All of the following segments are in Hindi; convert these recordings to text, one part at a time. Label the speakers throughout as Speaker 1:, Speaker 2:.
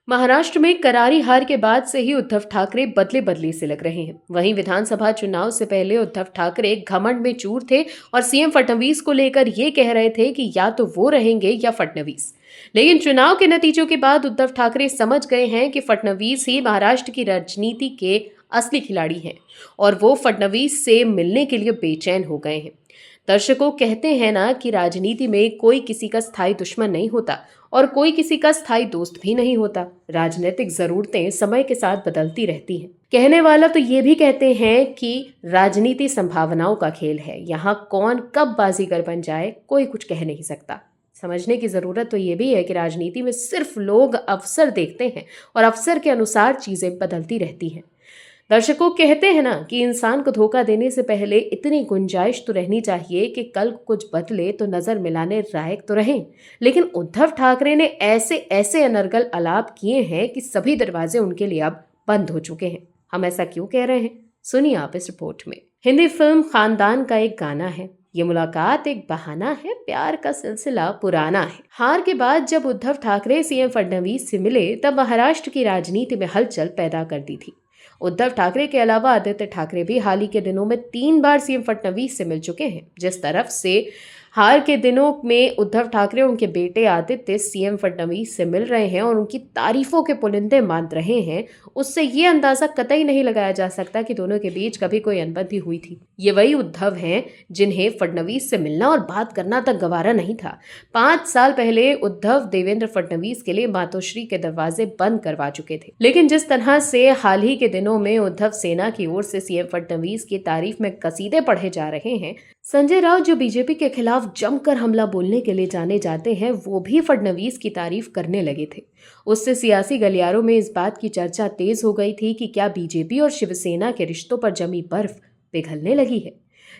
Speaker 1: महाराष्ट्र में करारी हार के बाद से ही उद्धव ठाकरे बदले बदले से लग रहे हैं। वहीं विधानसभा चुनाव से पहले उद्धव ठाकरे घमंड में चूर थे और सीएम फडणवीस को लेकर ये कह रहे थे कि या तो वो रहेंगे या फडणवीस। लेकिन चुनाव के नतीजों के बाद उद्धव ठाकरे समझ गए हैं कि फडणवीस ही महाराष्ट्र की राजनीति के असली खिलाड़ी हैं और वो फडणवीस से मिलने के लिए बेचैन हो गए हैं। दर्शकों, कहते हैं ना कि राजनीति में कोई किसी का स्थायी दुश्मन नहीं होता और कोई किसी का स्थायी दोस्त भी नहीं होता। राजनीतिक जरूरतें समय के साथ बदलती रहती हैं। कहने वाला तो ये भी कहते हैं कि राजनीति संभावनाओं का खेल है। यहाँ कौन कब बाजीगर बन जाए कोई कुछ कह नहीं सकता। समझने की जरूरत तो ये भी है कि राजनीति में सिर्फ लोग अवसर देखते हैं और अवसर के अनुसार चीजें बदलती रहती हैं। दर्शकों, कहते हैं ना कि इंसान को धोखा देने से पहले इतनी गुंजाइश तो रहनी चाहिए कि कल कुछ बदले तो नजर मिलाने लायक तो रहें। लेकिन उद्धव ठाकरे ने ऐसे ऐसे अनर्गल आलाप किए हैं कि सभी दरवाजे उनके लिए अब बंद हो चुके हैं। हम ऐसा क्यों कह रहे हैं, सुनिए आप इस रिपोर्ट में। हिंदी फिल्म खानदान का एक गाना है, ये मुलाकात एक बहाना है, प्यार का सिलसिला पुराना है। हार के बाद जब उद्धव ठाकरे सीएम फडणवीस से मिले तब महाराष्ट्र की राजनीति में हलचल पैदा कर दी थी। उद्धव ठाकरे के अलावा आदित्य ठाकरे भी हाल ही के दिनों में 3 बार सीएम फडणवीस से मिल चुके हैं। जिस तरफ से हार के दिनों में उद्धव ठाकरे उनके बेटे आदित्य सीएम फडणवीस से मिल रहे हैं और उनकी तारीफों के पुलिंदे मांद रहे हैं, उससे ये अंदाजा कतई नहीं लगाया जा सकता कि दोनों के बीच कभी कोई अनबन हुई थी। ये वही उद्धव हैं जिन्हें फडणवीस से मिलना और बात करना तक गवारा नहीं था। 5 साल पहले उद्धव देवेंद्र फडणवीस के लिए मातोश्री के दरवाजे बंद करवा चुके थे। लेकिन जिस तरह से हाल ही के दिनों में उद्धव सेना की ओर से सीएम फडणवीस की तारीफ में कसीदे पढ़े जा रहे हैं, संजय राउत जो बीजेपी के खिलाफ जमकर हमला बोलने के लिए जाने जाते हैं, वो भी फडणवीस की तारीफ करने लगे थे। उससे सियासी गलियारों में इस बात की चर्चा तेज हो गई थी कि क्या बीजेपी और शिवसेना के रिश्तों पर जमी बर्फ पिघलने लगी है।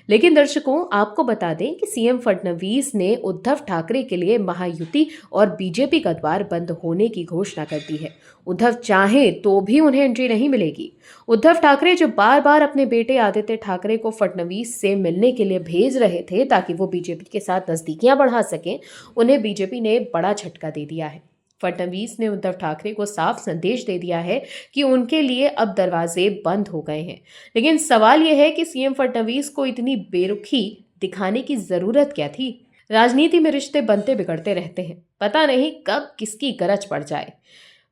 Speaker 1: लेकिन दर्शकों, आपको बता दें कि सीएम फडणवीस ने उद्धव ठाकरे के लिए महायुति और बीजेपी का द्वार बंद होने की घोषणा कर दी है। उद्धव चाहें तो भी उन्हें एंट्री नहीं मिलेगी। उद्धव ठाकरे जो बार बार अपने बेटे आदित्य ठाकरे को फडणवीस से मिलने के लिए भेज रहे थे ताकि वो बीजेपी के साथ नजदीकियां बढ़ा सकें, उन्हें बीजेपी ने बड़ा झटका दे दिया है। फडणवीस ने उद्धव ठाकरे को साफ संदेश दे दिया है कि उनके लिए अब दरवाजे बंद हो गए हैं। लेकिन सवाल यह है कि सीएम फडणवीस को इतनी बेरुखी दिखाने की जरूरत क्या थी। राजनीति में रिश्ते बनते बिगड़ते रहते हैं, पता नहीं कब किसकी गरज पड़ जाए।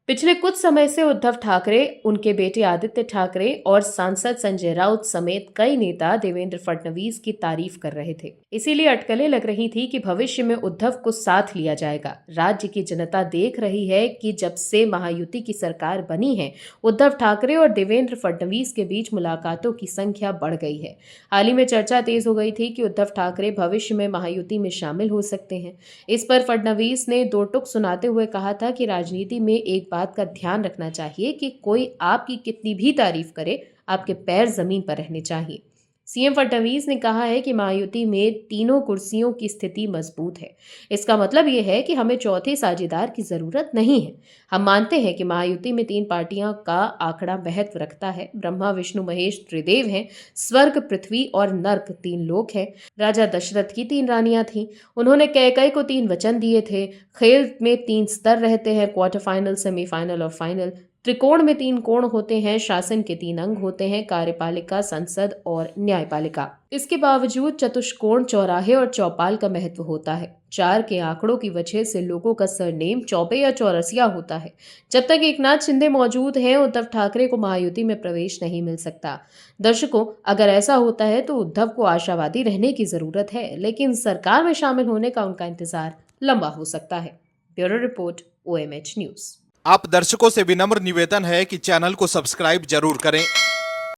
Speaker 1: पिछले कुछ समय से उद्धव ठाकरे, उनके बेटे आदित्य ठाकरे और सांसद संजय राउत समेत कई नेता देवेंद्र फडणवीस की तारीफ कर रहे थे। इसीलिए अटकलें लग रही थी कि भविष्य में उद्धव को साथ लिया जाएगा। राज्य की जनता देख रही है कि जब से महायुति की सरकार बनी है, उद्धव ठाकरे और देवेंद्र फडणवीस के बीच मुलाकातों की संख्या बढ़ गई है। हाल ही में चर्चा तेज हो गई थी कि उद्धव ठाकरे भविष्य में महायुति में शामिल हो सकते हैं। इस पर फडणवीस ने दो टुक सुनाते हुए कहा था कि राजनीति में एक बात का ध्यान रखना चाहिए कि कोई आपकी कितनी भी तारीफ करे, आपके पैर जमीन पर रहने चाहिए। सीएम फडणवीस ने कहा है कि महायुति में तीनों कुर्सियों की स्थिति मजबूत है। इसका मतलब यह है कि हमें चौथे साझेदार की जरूरत नहीं है। हम मानते हैं कि महायुति में 3 पार्टियां का आंकड़ा महत्व रखता है। ब्रह्मा विष्णु महेश त्रिदेव हैं, स्वर्ग पृथ्वी और नर्क 3 लोक हैं। राजा दशरथ की 3 रानियां थीं। उन्होंने कैकेयी को 3 वचन दिए थे। खेल में 3 स्तर रहते हैं, क्वार्टर फाइनल, सेमीफाइनल और फाइनल। त्रिकोण में 3 कोण होते हैं, शासन के 3 अंग होते हैं, कार्यपालिका, संसद और न्यायपालिका। इसके बावजूद चतुष्कोण, चौराहे और चौपाल का महत्व होता है। 4 के आंकड़ों की वजह से लोगों का सरनेम चौबे या चौरसिया होता है। जब तक एकनाथ शिंदे मौजूद हैं, उद्धव ठाकरे को महायुति में प्रवेश नहीं मिल सकता। दर्शकों, अगर ऐसा होता है तो उद्धव को आशावादी रहने की जरूरत है, लेकिन सरकार में शामिल होने का उनका इंतजार लंबा हो सकता है। Bureau report, OMH news.
Speaker 2: आप दर्शकों से विनम्र निवेदन है कि चैनल को सब्सक्राइब जरूर करें